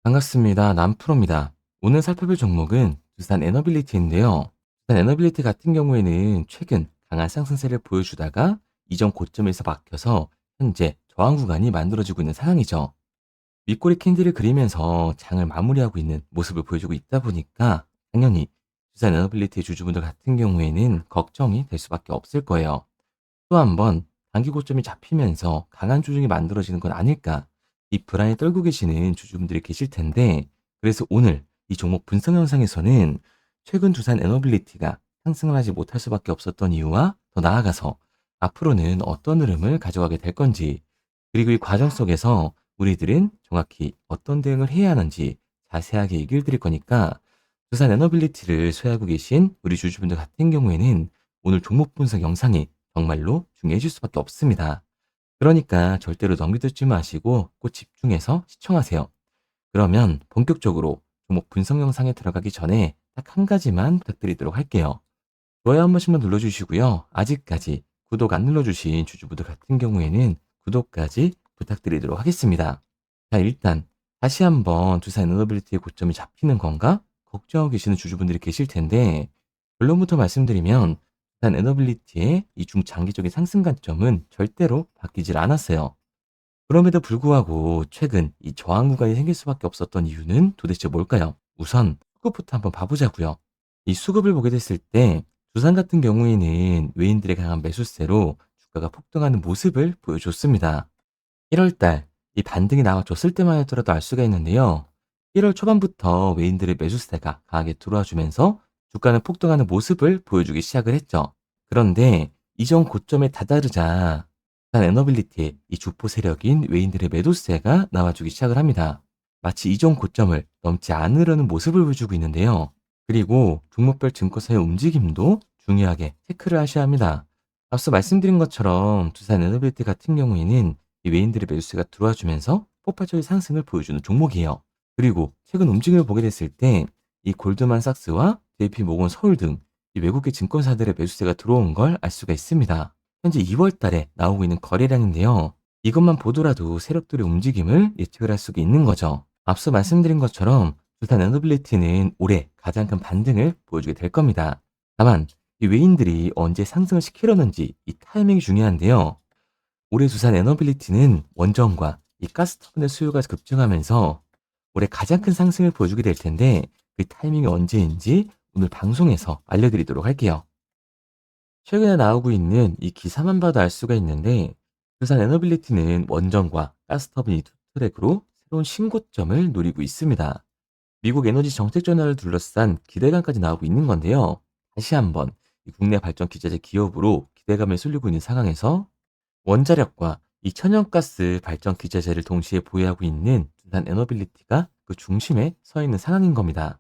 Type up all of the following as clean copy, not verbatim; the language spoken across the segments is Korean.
반갑습니다. 남프로입니다. 오늘 살펴볼 종목은 두산 에너빌리티인데요. 두산 에너빌리티 같은 경우에는 최근 강한 상승세를 보여주다가 이전 고점에서 막혀서 현재 저항 구간이 만들어지고 있는 상황이죠. 윗꼬리 캔들을 그리면서 장을 마무리하고 있는 모습을 보여주고 있다 보니까 당연히 두산 에너빌리티 주주분들 같은 경우에는 걱정이 될 수밖에 없을 거예요. 또 한 번 단기 고점이 잡히면서 강한 조정이 만들어지는 건 아닐까, 이 불안에 떨고 계시는 주주분들이 계실 텐데, 그래서 오늘 이 종목 분석 영상에서는 최근 두산 에너빌리티가 상승을 하지 못할 수밖에 없었던 이유와 더 나아가서 앞으로는 어떤 흐름을 가져가게 될 건지, 그리고 이 과정 속에서 우리들은 정확히 어떤 대응을 해야 하는지 자세하게 얘기를 드릴 거니까, 두산 에너빌리티를 소유하고 계신 우리 주주분들 같은 경우에는 오늘 종목 분석 영상이 정말로 중요해질 수밖에 없습니다. 그러니까 절대로 넘겨듣지 마시고 꼭 집중해서 시청하세요. 그러면 본격적으로 종목 분석 영상에 들어가기 전에 딱 한 가지만 부탁드리도록 할게요. 좋아요 한 번씩만 눌러주시고요. 아직까지 구독 안 눌러주신 주주분들 같은 경우에는 구독까지 부탁드리도록 하겠습니다. 자, 일단 다시 한번 두산 에너빌리티의 고점이 잡히는 건가 걱정하고 계시는 주주분들이 계실 텐데, 결론부터 말씀드리면 두산 에너빌리티의 이 중장기적인 상승 관점은 절대로 바뀌질 않았어요. 그럼에도 불구하고 최근 이 저항 구간이 생길 수밖에 없었던 이유는 도대체 뭘까요? 우선 수급부터 한번 봐보자고요. 이 수급을 보게 됐을 때 두산 같은 경우에는 외인들의 강한 매수세로 주가가 폭등하는 모습을 보여줬습니다. 1월 달 이 반등이 나와줬을 때만 하더라도 알 수가 있는데요. 1월 초반부터 외인들의 매수세가 강하게 들어와 주면서 주가는 폭등하는 모습을 보여주기 시작을 했죠. 그런데 이전 고점에 다다르자 단 에너빌리티의 이 주포 세력인 외인들의 매도세가 나와주기 시작을 합니다. 마치 이전 고점을 넘지 않으려는 모습을 보여주고 있는데요. 그리고 종목별 증권사의 움직임도 중요하게 체크를 하셔야 합니다. 앞서 말씀드린 것처럼 두산 에너빌리티 같은 경우에는 이 외인들의 매수세가 들어와 주면서 폭발적인 상승을 보여주는 종목이에요. 그리고 최근 움직임을 보게 됐을 때 이 골드만삭스와 JP 모건 서울 등 이 외국계 증권사들의 매수세가 들어온 걸 알 수가 있습니다. 현재 2월 달에 나오고 있는 거래량인데요. 이것만 보더라도 세력들의 움직임을 예측을 할 수가 있는 거죠. 앞서 말씀드린 것처럼 두산 에너빌리티는 올해 가장 큰 반등을 보여주게 될 겁니다. 다만 이 외인들이 언제 상승을 시키려는지 이 타이밍이 중요한데요. 올해 두산 에너빌리티는 원전과 이 가스터빈의 수요가 급증하면서 올해 가장 큰 상승을 보여주게 될 텐데, 그 타이밍이 언제인지 오늘 방송에서 알려드리도록 할게요. 최근에 나오고 있는 이 기사만 봐도 알 수가 있는데, 두산 에너빌리티는 원전과 가스터빈 이 두 트랙으로 새로운 신고점을 노리고 있습니다. 미국 에너지 정책 전환을 둘러싼 기대감까지 나오고 있는 건데요. 다시 한번 이 국내 발전 기자재 기업으로 기대감을 쏠리고 있는 상황에서 원자력과 이 천연가스 발전 기자재를 동시에 보유하고 있는 두산 에너빌리티가 그 중심에 서 있는 상황인 겁니다.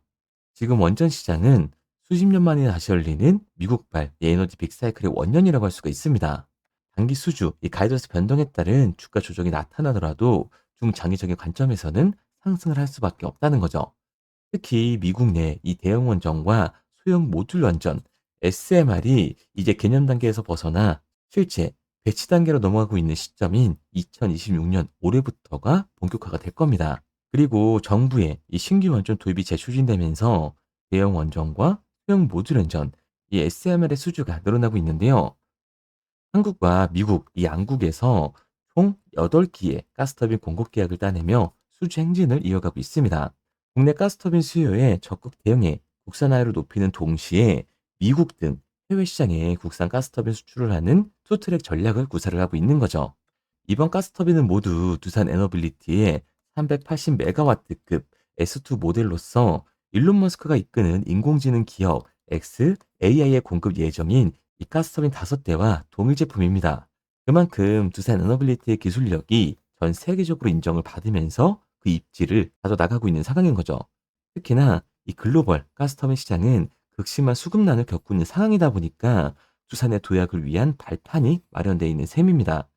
지금 원전 시장은 수십 년 만에 다시 열리는 미국발 이 에너지 빅사이클의 원년이라고 할 수가 있습니다. 단기 수주, 이 가이드라인스 변동에 따른 주가 조정이 나타나더라도 중장기적인 관점에서는 상승을 할 수밖에 없다는 거죠. 특히 미국 내 이 대형 원전과 소형 모듈 원전 SMR이 이제 개념 단계에서 벗어나 실제 배치 단계로 넘어가고 있는 시점인 2026년 올해부터가 본격화가 될 겁니다. 그리고 정부의 이 신규 원전 도입이 재추진되면서 대형 원전과 소형 모듈 원전 이 SMR의 수주가 늘어나고 있는데요. 한국과 미국 이 양국에서 총 8기의 가스터빈 공급 계약을 따내며 수주 행진을 이어가고 있습니다. 국내 가스터빈 수요에 적극 대응해 국산화율을 높이는 동시에 미국 등 해외 시장에 국산 가스터빈 수출을 하는 투트랙 전략을 구사를 하고 있는 거죠. 이번 가스터빈은 모두 두산 에너빌리티의 380메가와트급 S2 모델로서 일론 머스크가 이끄는 인공지능 기업 xAI의 공급 예정인 이 가스터빈 5대와 동일 제품입니다. 그만큼 두산 에너빌리티의 기술력이 전 세계적으로 인정을 받으면서 그 입지를 가져나가고 있는 상황인 거죠. 특히나 이 글로벌 가스터빈 시장은 극심한 수급난을 겪고 있는 상황이다 보니까 두산의 도약을 위한 발판이 마련되어 있는 셈입니다.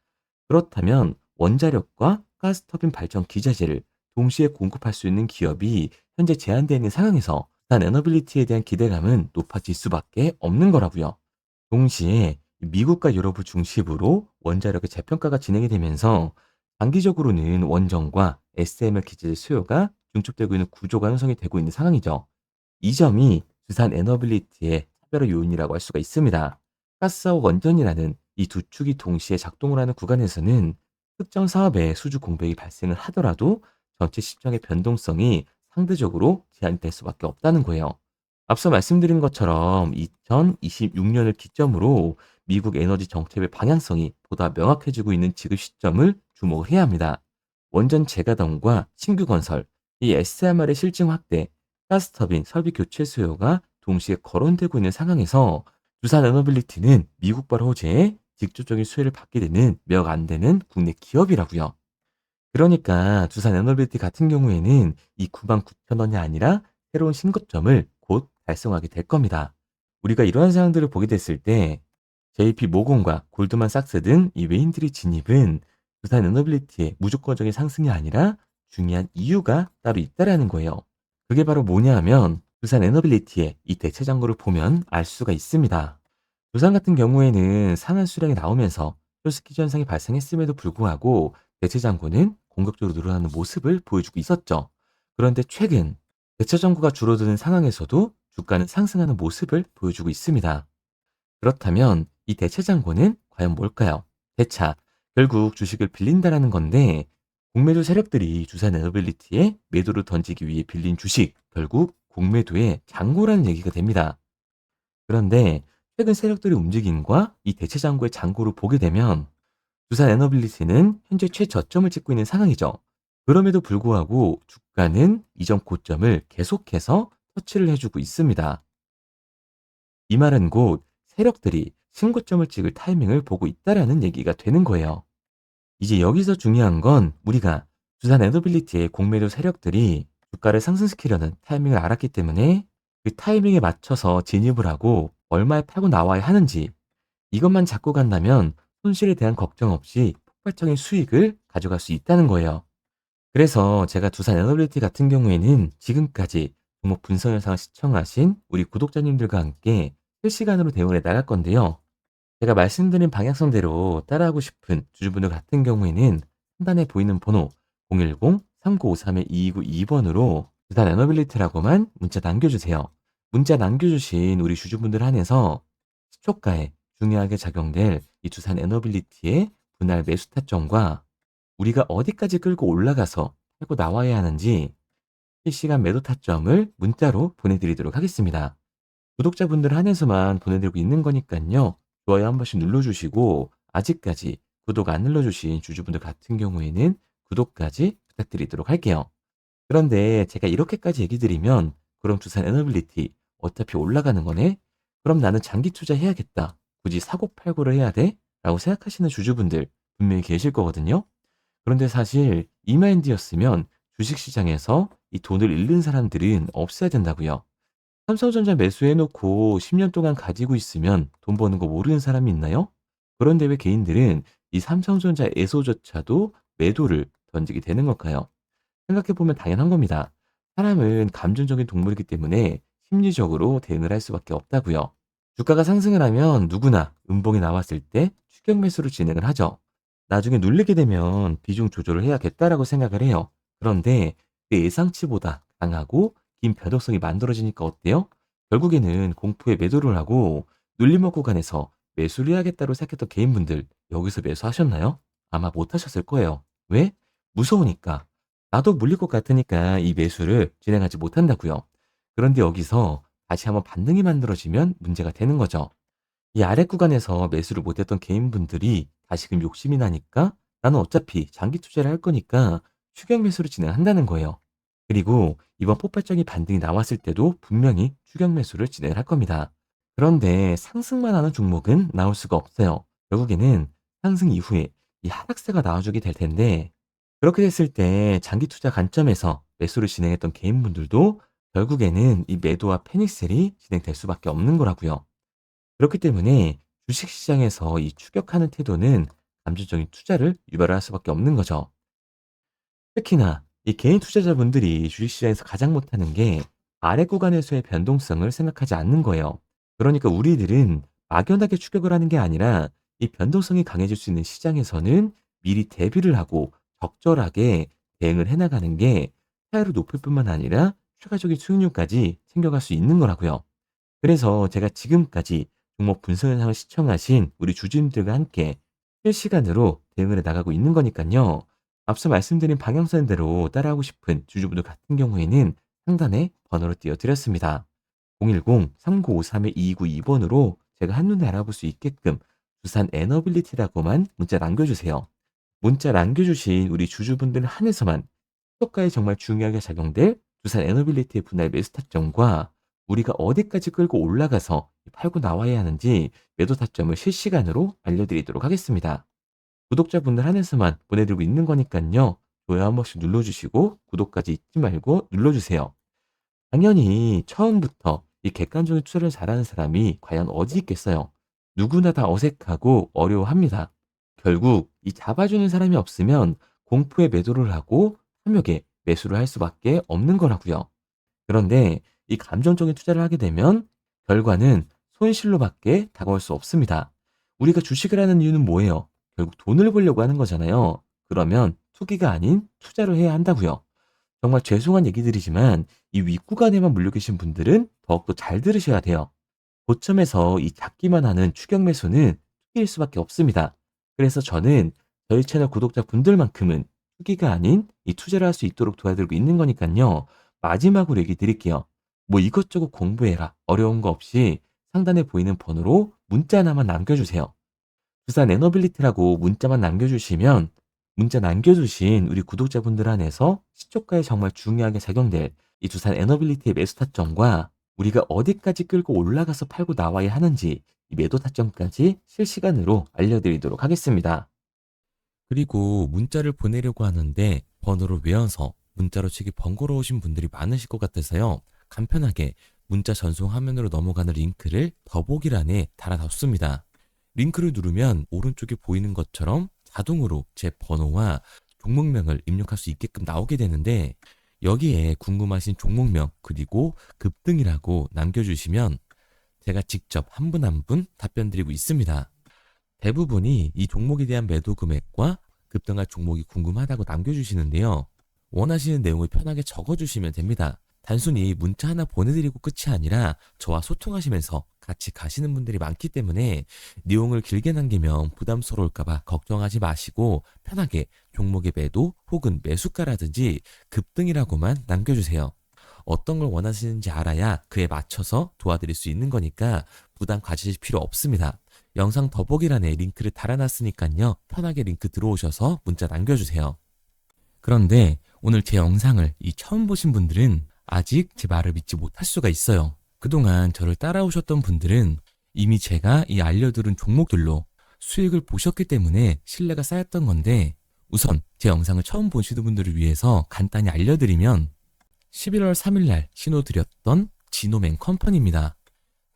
그렇다면 원자력과 가스터빈 발전 기자재를 동시에 공급할 수 있는 기업이 현재 제한되어 있는 상황에서 두산 에너빌리티에 대한 기대감은 높아질 수밖에 없는 거라고요. 동시에 미국과 유럽을 중심으로 원자력의 재평가가 진행이 되면서 장기적으로는 원전과 SMR 기체의 수요가 중첩되고 있는 구조가 형성이 되고 있는 상황이죠. 이 점이 두산 에너빌리티의 차별화 요인이라고 할 수가 있습니다. 가스와 원전이라는 이 두 축이 동시에 작동을 하는 구간에서는 특정 사업에 수주 공백이 발생을 하더라도 전체 시장의 변동성이 상대적으로 제한이 될 수밖에 없다는 거예요. 앞서 말씀드린 것처럼 2026년을 기점으로 미국 에너지 정책의 방향성이 보다 명확해지고 있는 지금 시점을 주목을 해야 합니다. 원전 재가동과 신규 건설, 이 SMR의 실증 확대, 가스터빈 설비 교체 수요가 동시에 거론되고 있는 상황에서 두산 에너빌리티는 미국발 호재에 직접적인 수혜를 받게 되는 몇 안 되는 국내 기업이라고요. 그러니까 두산 에너빌리티 같은 경우에는 이 99,000원이 아니라 새로운 신고점을 곧 달성하게 될 겁니다. 우리가 이러한 상황들을 보게 됐을 때 JP 모건과 골드만삭스 등 이 외인들의 진입은 두산 에너빌리티의 무조건적인 상승이 아니라 중요한 이유가 따로 있다라는 거예요. 그게 바로 뭐냐 하면 두산 에너빌리티의 이 대체 잔고를 보면 알 수가 있습니다. 두산 같은 경우에는 상한 수량이 나오면서 쇼스키즈 현상이 발생했음에도 불구하고 대체 잔고는 공격적으로 늘어나는 모습을 보여주고 있었죠. 그런데 최근 대체 잔고가 줄어드는 상황에서도 주가는 상승하는 모습을 보여주고 있습니다. 그렇다면 이 대체 잔고는 과연 뭘까요? 대차, 결국 주식을 빌린다라는 건데 공매도 세력들이 두산 에너빌리티에 매도를 던지기 위해 빌린 주식, 결국 공매도의 잔고라는 얘기가 됩니다. 그런데 최근 세력들의 움직임과 이 대체 잔고의 잔고를 보게 되면 두산 에너빌리티는 현재 최저점을 찍고 있는 상황이죠. 그럼에도 불구하고 주가는 이전 고점을 계속해서 터치를 해주고 있습니다. 이 말은 곧 세력들이 신고점을 찍을 타이밍을 보고 있다라는 얘기가 되는 거예요. 이제 여기서 중요한 건 우리가 두산 에너빌리티의 공매도 세력들이 주가를 상승시키려는 타이밍을 알았기 때문에 그 타이밍에 맞춰서 진입을 하고 얼마에 팔고 나와야 하는지 이것만 잡고 간다면 손실에 대한 걱정 없이 폭발적인 수익을 가져갈 수 있다는 거예요. 그래서 제가 두산 에너빌리티 같은 경우에는 지금까지 종목 분석 영상을 시청하신 우리 구독자님들과 함께 실시간으로 대응을 해 나갈 건데요. 제가 말씀드린 방향성대로 따라하고 싶은 주주분들 같은 경우에는 상단에 보이는 번호 010-3953-2292번으로 두산 에너빌리티라고만 문자 남겨주세요. 문자 남겨주신 우리 주주분들 한해서 시초가에 중요하게 작용될 이 두산 에너빌리티의 분할 매수 타점과 우리가 어디까지 끌고 올라가서 팔고 나와야 하는지 실시간 매도 타점을 문자로 보내드리도록 하겠습니다. 구독자분들 한해서만 보내드리고 있는 거니까요. 좋아요 한 번씩 눌러주시고 아직까지 구독 안 눌러주신 주주분들 같은 경우에는 구독까지 부탁드리도록 할게요. 그런데 제가 이렇게까지 얘기 드리면 그럼 두산 에너빌리티 어차피 올라가는 거네? 그럼 나는 장기 투자해야겠다. 굳이 사고팔고를 해야 돼? 라고 생각하시는 주주분들 분명히 계실 거거든요. 그런데 사실 이 마인드였으면 주식시장에서 이 돈을 잃는 사람들은 없어야 된다고요. 삼성전자 매수해 놓고 10년 동안 가지고 있으면 돈 버는 거 모르는 사람이 있나요? 그런데 왜 개인들은 이 삼성전자 에소조차도 매도를 던지게 되는 걸까요? 생각해 보면 당연한 겁니다. 사람은 감정적인 동물이기 때문에 심리적으로 대응을 할 수밖에 없다고요. 주가가 상승을 하면 누구나 음봉이 나왔을 때 추격 매수를 진행을 하죠. 나중에 눌리게 되면 비중 조절을 해야겠다라고 생각을 해요. 그런데 그 예상치보다 강하고 긴 변동성이 만들어지니까 어때요? 결국에는 공포에 매도를 하고 눌림목 구간에서 매수를 해야겠다고 생각했던 개인분들 여기서 매수하셨나요? 아마 못 하셨을 거예요. 왜? 무서우니까. 나도 물릴 것 같으니까 이 매수를 진행하지 못한다고요. 그런데 여기서 다시 한번 반등이 만들어지면 문제가 되는 거죠. 이 아래 구간에서 매수를 못했던 개인분들이 다시금 욕심이 나니까 나는 어차피 장기 투자를 할 거니까 추격 매수를 진행한다는 거예요. 그리고 이번 폭발적인 반등이 나왔을 때도 분명히 추격 매수를 진행을 할 겁니다. 그런데 상승만 하는 종목은 나올 수가 없어요. 결국에는 상승 이후에 이 하락세가 나와주게 될 텐데 그렇게 됐을 때 장기 투자 관점에서 매수를 진행했던 개인분들도 결국에는 이 매도와 패닉셀이 진행될 수밖에 없는 거라고요. 그렇기 때문에 주식시장에서 이 추격하는 태도는 감정적인 투자를 유발할 수밖에 없는 거죠. 특히나 이 개인 투자자분들이 주식시장에서 가장 못하는 게 아래 구간에서의 변동성을 생각하지 않는 거예요. 그러니까 우리들은 막연하게 추격을 하는 게 아니라 이 변동성이 강해질 수 있는 시장에서는 미리 대비를 하고 적절하게 대응을 해나가는 게 타율을 높일 뿐만 아니라 추가적인 수익률까지 챙겨갈 수 있는 거라고요. 그래서 제가 지금까지 종목 분석 영상을 시청하신 우리 주주님들과 함께 실시간으로 대응을 해 나가고 있는 거니깐요. 앞서 말씀드린 방향선대로 따라하고 싶은 주주분들 같은 경우에는 상단에 번호를 띄워 드렸습니다. 010-3953-2292번으로 제가 한눈에 알아볼 수 있게끔 두산 에너빌리티라고만 문자 남겨주세요. 문자 남겨주신 우리 주주분들 한해서만 시초가에 정말 중요하게 작용될 두산 에너빌리티의 분할 매수 타점과 우리가 어디까지 끌고 올라가서 팔고 나와야 하는지 매도 타점을 실시간으로 알려드리도록 하겠습니다. 구독자분들 한해서만 보내드리고 있는 거니깐요. 좋아요 한 번씩 눌러주시고 구독까지 잊지 말고 눌러주세요. 당연히 처음부터 이 객관적인 투자를 잘하는 사람이 과연 어디 있겠어요? 누구나 다 어색하고 어려워합니다. 결국 이 잡아주는 사람이 없으면 공포에 매도를 하고 탐욕에 매수를 할 수밖에 없는 거라고요. 그런데 이 감정적인 투자를 하게 되면 결과는 손실로밖에 다가올 수 없습니다. 우리가 주식을 하는 이유는 뭐예요? 결국 돈을 벌려고 하는 거잖아요. 그러면 투기가 아닌 투자를 해야 한다고요. 정말 죄송한 얘기들이지만 이 윗구간에만 물려 계신 분들은 더욱더 잘 들으셔야 돼요. 고점에서 이 잡기만 하는 추격 매수는 투기일 수밖에 없습니다. 그래서 저는 저희 채널 구독자분들만큼은 투기가 아닌 이 투자를 할 수 있도록 도와드리고 있는 거니까요. 마지막으로 얘기 드릴게요. 뭐 이것저것 공부해라. 어려운 거 없이 상단에 보이는 번호로 문자 하나만 남겨주세요. 두산 에너빌리티라고 문자만 남겨주시면 문자 남겨주신 우리 구독자분들 안에서 시초가에 정말 중요하게 작용될 이 두산 에너빌리티의 매수 타점과 우리가 어디까지 끌고 올라가서 팔고 나와야 하는지 이 매도 타점까지 실시간으로 알려드리도록 하겠습니다. 그리고 문자를 보내려고 하는데 번호를 외워서 문자로 치기 번거로우신 분들이 많으실 것 같아서요. 간편하게 문자 전송 화면으로 넘어가는 링크를 더보기란에 달아뒀습니다. 링크를 누르면 오른쪽에 보이는 것처럼 자동으로 제 번호와 종목명을 입력할 수 있게끔 나오게 되는데 여기에 궁금하신 종목명 그리고 급등이라고 남겨주시면 제가 직접 한 분 한 분 답변 드리고 있습니다. 대부분이 이 종목에 대한 매도 금액과 급등할 종목이 궁금하다고 남겨주시는데요. 원하시는 내용을 편하게 적어주시면 됩니다. 단순히 문자 하나 보내드리고 끝이 아니라 저와 소통하시면서 같이 가시는 분들이 많기 때문에 내용을 길게 남기면 부담스러울까봐 걱정하지 마시고 편하게 종목의 매도 혹은 매수가라든지 급등이라고만 남겨주세요. 어떤 걸 원하시는지 알아야 그에 맞춰서 도와드릴 수 있는 거니까 부담 가지실 필요 없습니다. 영상 더보기란에 링크를 달아놨으니까요. 편하게 링크 들어오셔서 문자 남겨주세요. 그런데 오늘 제 영상을 처음 보신 분들은 아직 제 말을 믿지 못할 수가 있어요. 그동안 저를 따라오셨던 분들은 이미 제가 이 알려드린 종목들로 수익을 보셨기 때문에 신뢰가 쌓였던 건데 우선 제 영상을 처음 보시는 분들을 위해서 간단히 알려드리면 11월 3일날 신호드렸던 지노맨 컴퍼니입니다.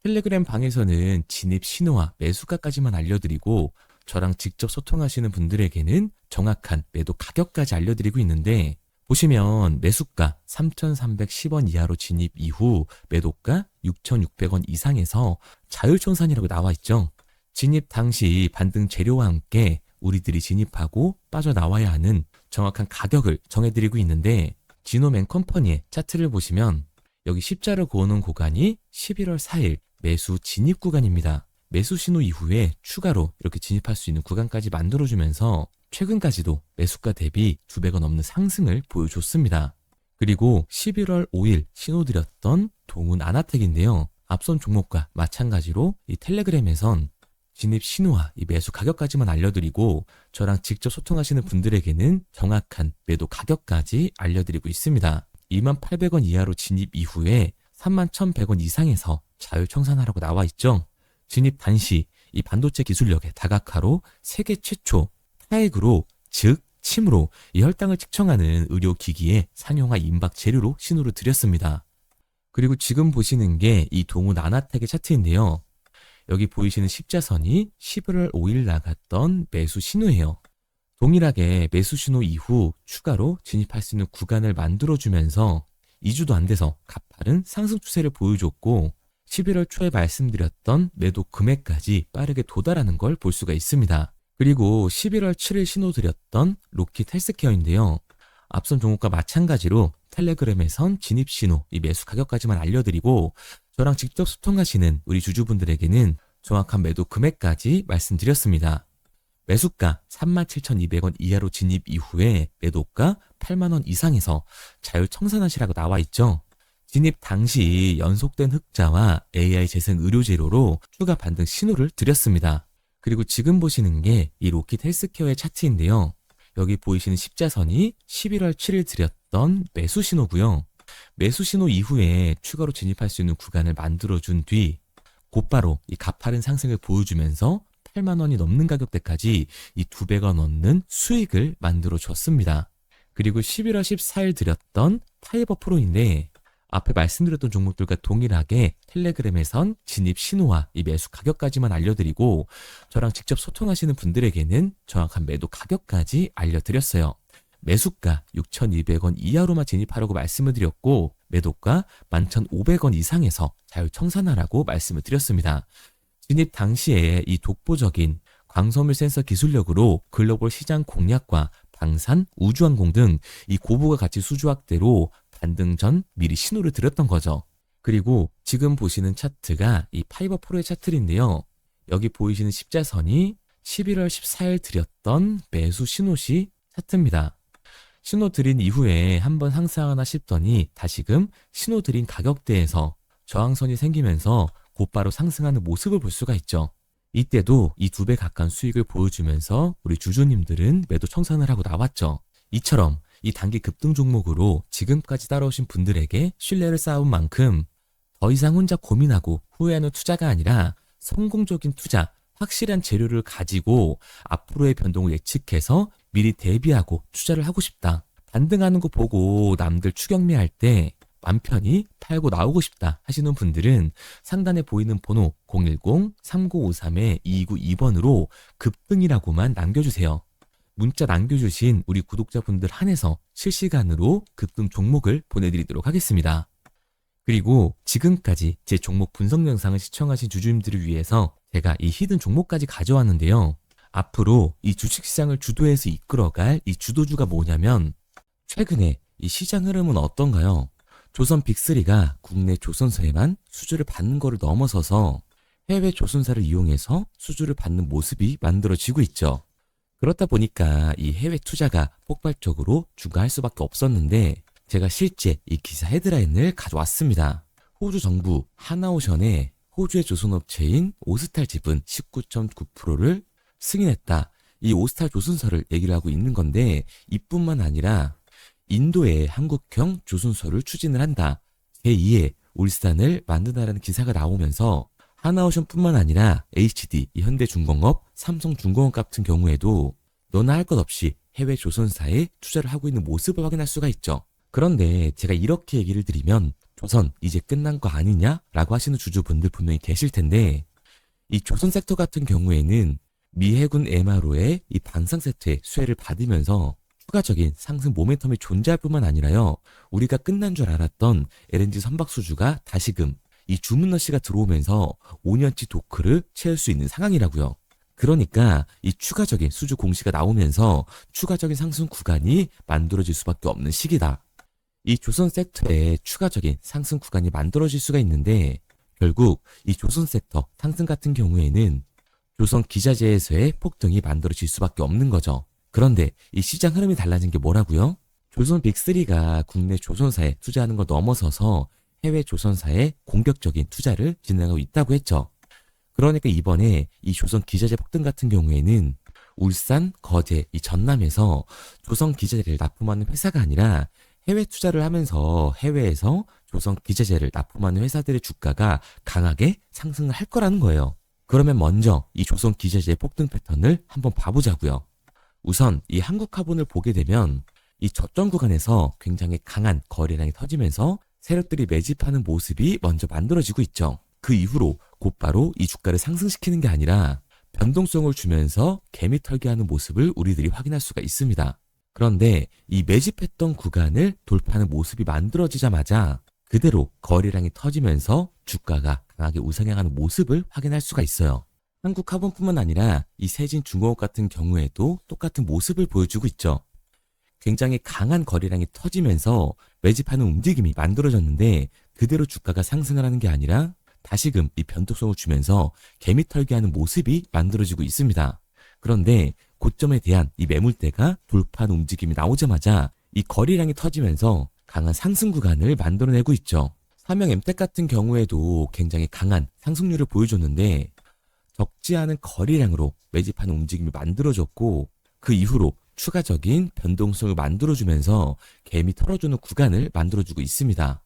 텔레그램 방에서는 진입 신호와 매수가까지만 알려드리고 저랑 직접 소통하시는 분들에게는 정확한 매도 가격까지 알려드리고 있는데 보시면 매수가 3,310원 이하로 진입 이후 매도가 6,600원 이상에서 자율청산이라고 나와 있죠. 진입 당시 반등 재료와 함께 우리들이 진입하고 빠져나와야 하는 정확한 가격을 정해드리고 있는데 지노맨 컴퍼니의 차트를 보시면 여기 십자를 그어놓은 구간이 11월 4일 매수 진입 구간입니다. 매수 신호 이후에 추가로 이렇게 진입할 수 있는 구간까지 만들어주면서 최근까지도 매수가 대비 2배가 넘는 상승을 보여줬습니다. 그리고 11월 5일 신호드렸던 동훈 아나텍인데요. 앞선 종목과 마찬가지로 이 텔레그램에선 진입 신호와 이 매수 가격까지만 알려드리고 저랑 직접 소통하시는 분들에게는 정확한 매도 가격까지 알려드리고 있습니다. 28,000원 이하로 진입 이후에 31,100원 이상에서 자율청산하라고 나와 있죠. 진입 단시 이 반도체 기술력의 다각화로 세계 최초 타액으로 즉 침으로 이 혈당을 측정하는 의료기기의 상용화 임박 재료로 신호를 드렸습니다. 그리고 지금 보시는 게 이 동훈 아나텍의 차트인데요. 여기 보이시는 십자선이 11월 5일 나갔던 매수 신호예요. 동일하게 매수 신호 이후 추가로 진입할 수 있는 구간을 만들어주면서 2주도 안 돼서 가파른 상승 추세를 보여줬고 11월 초에 말씀드렸던 매도 금액까지 빠르게 도달하는 걸 볼 수가 있습니다. 그리고 11월 7일 신호 드렸던 로킷 헬스케어인데요. 앞선 종목과 마찬가지로 텔레그램에선 진입 신호, 이 매수 가격까지만 알려드리고 저랑 직접 소통하시는 우리 주주분들에게는 정확한 매도 금액까지 말씀드렸습니다. 매수가 37,200원 이하로 진입 이후에 매도가 8만 원 이상에서 자율 청산하시라고 나와 있죠. 진입 당시 연속된 흑자와 AI 재생 의료 재료로 추가 반등 신호를 드렸습니다. 그리고 지금 보시는 게 이 로킷 헬스케어의 차트인데요. 여기 보이시는 십자선이 11월 7일 드렸던 매수 신호고요. 매수 신호 이후에 추가로 진입할 수 있는 구간을 만들어준 뒤 곧바로 이 가파른 상승을 보여주면서 8만 원이 넘는 가격대까지 이 2배가 넘는 수익을 만들어 줬습니다. 그리고 11월 14일 드렸던 파이버 프로인데 앞에 말씀드렸던 종목들과 동일하게 텔레그램에선 진입 신호와 이 매수 가격까지만 알려드리고 저랑 직접 소통하시는 분들에게는 정확한 매도 가격까지 알려드렸어요. 매수가 6,200원 이하로만 진입하라고 말씀을 드렸고 매도가 11,500원 이상에서 자율 청산하라고 말씀을 드렸습니다. 진입 당시에 이 독보적인 광섬유 센서 기술력으로 글로벌 시장 공략과 방산, 우주항공 등 이 고부가 가치 수주 확대로 반등 전 미리 신호를 드렸던 거죠. 그리고 지금 보시는 차트가 이 파이버 프로의 차트인데요. 여기 보이시는 십자선이 11월 14일 드렸던 매수 신호시 차트입니다. 신호 드린 이후에 한번 상승하나 싶더니 다시금 신호 드린 가격대에서 저항선이 생기면서 곧바로 상승하는 모습을 볼 수가 있죠. 이때도 이 2배 가까운 수익을 보여주면서 우리 주주님들은 매도 청산을 하고 나왔죠. 이처럼 이 단기 급등 종목으로 지금까지 따라오신 분들에게 신뢰를 쌓은 만큼 더 이상 혼자 고민하고 후회하는 투자가 아니라 성공적인 투자, 확실한 재료를 가지고 앞으로의 변동을 예측해서 미리 대비하고 투자를 하고 싶다. 반등하는 거 보고 남들 추격매할 때 맘 편히 팔고 나오고 싶다 하시는 분들은 상단에 보이는 번호 010-3953-2292번으로 급등이라고만 남겨주세요. 문자 남겨주신 우리 구독자분들 한해서 실시간으로 급등 종목을 보내드리도록 하겠습니다. 그리고 지금까지 제 종목 분석 영상을 시청하신 주주님들을 위해서 제가 이 히든 종목까지 가져왔는데요. 앞으로 이 주식시장을 주도해서 이끌어갈 이 주도주가 뭐냐면 최근에 이 시장 흐름은 어떤가요? 조선 빅3가 국내 조선사에만 수주를 받는 거를 넘어서서 해외 조선사를 이용해서 수주를 받는 모습이 만들어지고 있죠. 그렇다 보니까 이 해외 투자가 폭발적으로 증가할 수밖에 없었는데 제가 실제 이 기사 헤드라인을 가져왔습니다. 호주 정부 하나오션에 호주의 조선업체인 오스탈 지분 19.9%를 승인했다. 이 오스탈 조선사를 얘기를 하고 있는 건데 이뿐만 아니라 인도에 한국형 조선소를 추진을 한다. 제2의 울산을 만든다라는 기사가 나오면서 하나오션뿐만 아니라 HD, 현대중공업, 삼성중공업 같은 경우에도 너나 할 것 없이 해외 조선사에 투자를 하고 있는 모습을 확인할 수가 있죠. 그런데 제가 이렇게 얘기를 드리면 조선 이제 끝난 거 아니냐라고 하시는 주주분들 분명히 계실 텐데 이 조선 섹터 같은 경우에는 미 해군 MRO의 이 방산 세트의 수혜를 받으면서 추가적인 상승 모멘텀이 존재할 뿐만 아니라요. 우리가 끝난 줄 알았던 LNG 선박 수주가 다시금 이 주문러시가 들어오면서 5년치 도크를 채울 수 있는 상황이라고요. 그러니까 이 추가적인 수주 공시가 나오면서 추가적인 상승 구간이 만들어질 수밖에 없는 시기다. 이 조선 섹터에 추가적인 상승 구간이 만들어질 수가 있는데 결국 이 조선 섹터 상승 같은 경우에는 조선 기자재에서의 폭등이 만들어질 수밖에 없는 거죠. 그런데 이 시장 흐름이 달라진 게 뭐라고요? 조선 빅3가 국내 조선사에 투자하는 걸 넘어서서 해외 조선사에 공격적인 투자를 진행하고 있다고 했죠. 그러니까 이번에 이 조선 기자재 폭등 같은 경우에는 울산, 거제, 이 전남에서 조선 기자재를 납품하는 회사가 아니라 해외 투자를 하면서 해외에서 조선 기자재를 납품하는 회사들의 주가가 강하게 상승을 할 거라는 거예요. 그러면 먼저 이 조선 기자재의 폭등 패턴을 한번 봐보자고요. 우선 이 한국화본을 보게 되면 이 저점 구간에서 굉장히 강한 거래량이 터지면서 세력들이 매집하는 모습이 먼저 만들어지고 있죠. 그 이후로 곧바로 이 주가를 상승시키는 게 아니라 변동성을 주면서 개미 털기하는 모습을 우리들이 확인할 수가 있습니다. 그런데 이 매집했던 구간을 돌파하는 모습이 만들어지자마자 그대로 거래량이 터지면서 주가가 강하게 우상향하는 모습을 확인할 수가 있어요. 한국화본뿐만 아니라 이 세진중공업 같은 경우에도 똑같은 모습을 보여주고 있죠. 굉장히 강한 거래량이 터지면서 매집하는 움직임이 만들어졌는데 그대로 주가가 상승을 하는 게 아니라 다시금 이 변동성을 주면서 개미 털기하는 모습이 만들어지고 있습니다. 그런데 고점에 대한 이 매물대가 돌파하는 움직임이 나오자마자 이 거래량이 터지면서 강한 상승 구간을 만들어내고 있죠. 삼형 엠텍 같은 경우에도 굉장히 강한 상승률을 보여줬는데 적지 않은 거래량으로 매집하는 움직임이 만들어졌고 그 이후로 추가적인 변동성을 만들어주면서 개미 털어주는 구간을 만들어주고 있습니다.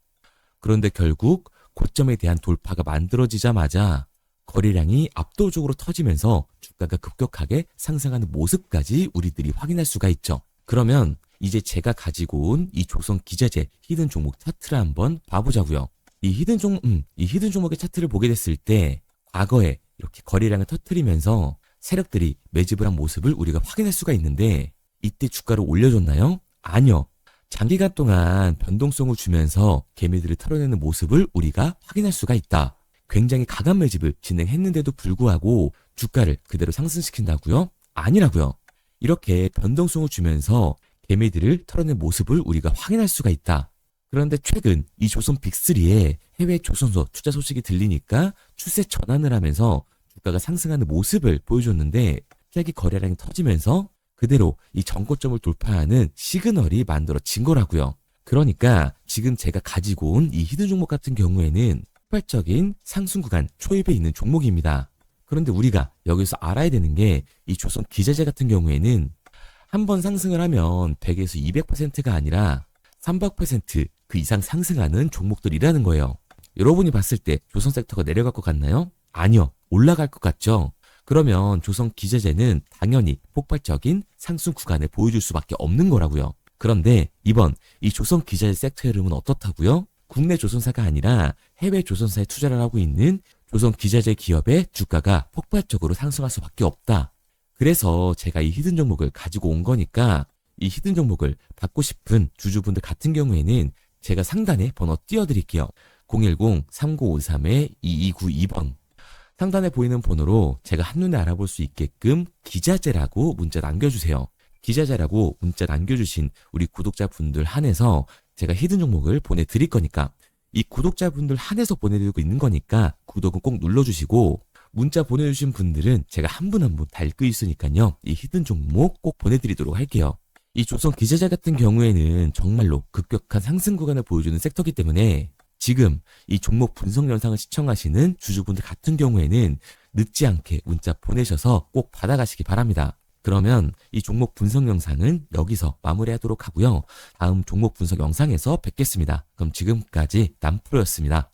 그런데 결국 고점에 대한 돌파가 만들어지자마자 거래량이 압도적으로 터지면서 주가가 급격하게 상승하는 모습까지 우리들이 확인할 수가 있죠. 그러면 이제 제가 가지고 온 이 조선 기자재 히든 종목 차트를 한번 봐보자고요. 이 히든 종목의 차트를 보게 됐을 때 과거에 이렇게 거래량을 터뜨리면서 세력들이 매집을 한 모습을 우리가 확인할 수가 있는데 이때 주가를 올려줬나요? 아니요. 장기간 동안 변동성을 주면서 개미들을 털어내는 모습을 우리가 확인할 수가 있다. 굉장히 강한 매집을 진행했는데도 불구하고 주가를 그대로 상승시킨다고요? 아니라고요. 이렇게 변동성을 주면서 개미들을 털어낸 모습을 우리가 확인할 수가 있다. 그런데 최근 이 조선 빅3의 해외 조선소 투자 소식이 들리니까 추세 전환을 하면서 주가가 상승하는 모습을 보여줬는데 갑자기 거래량이 터지면서 그대로 이 전고점을 돌파하는 시그널이 만들어진 거라고요. 그러니까 지금 제가 가지고 온 이 히든 종목 같은 경우에는 폭발적인 상승 구간 초입에 있는 종목입니다. 그런데 우리가 여기서 알아야 되는 게 이 조선 기자재 같은 경우에는 한번 상승을 하면 100에서 200%가 아니라 300%그 이상 상승하는 종목들이라는 거예요. 여러분이 봤을 때 조선 섹터가 내려갈 것 같나요? 아니요. 올라갈 것 같죠? 그러면 조선 기자재는 당연히 폭발적인 상승 구간을 보여줄 수밖에 없는 거라고요. 그런데 이번 이 조선 기자재 섹터 흐름은 어떻다고요? 국내 조선사가 아니라 해외 조선사에 투자를 하고 있는 조선 기자재 기업의 주가가 폭발적으로 상승할 수밖에 없다. 그래서 제가 이 히든 종목을 가지고 온 거니까 이 히든 종목을 받고 싶은 주주분들 같은 경우에는 제가 상단에 번호 띄워드릴게요. 010-3953-2292번. 상단에 보이는 번호로 제가 한눈에 알아볼 수 있게끔 기자재라고 문자 남겨주세요. 기자재라고 문자 남겨주신 우리 구독자분들 한해서 제가 히든 종목을 보내드릴 거니까 이 구독자분들 한해서 보내드리고 있는 거니까 구독은 꼭 눌러주시고 문자 보내주신 분들은 제가 한 분 한 분 다 읽고 있으니까요. 이 히든 종목 꼭 보내드리도록 할게요. 이 조선 기자재 같은 경우에는 정말로 급격한 상승 구간을 보여주는 섹터이기 때문에 지금 이 종목 분석 영상을 시청하시는 주주분들 같은 경우에는 늦지 않게 문자 보내셔서 꼭 받아가시기 바랍니다. 그러면 이 종목 분석 영상은 여기서 마무리하도록 하고요. 다음 종목 분석 영상에서 뵙겠습니다. 그럼 지금까지 남프로였습니다.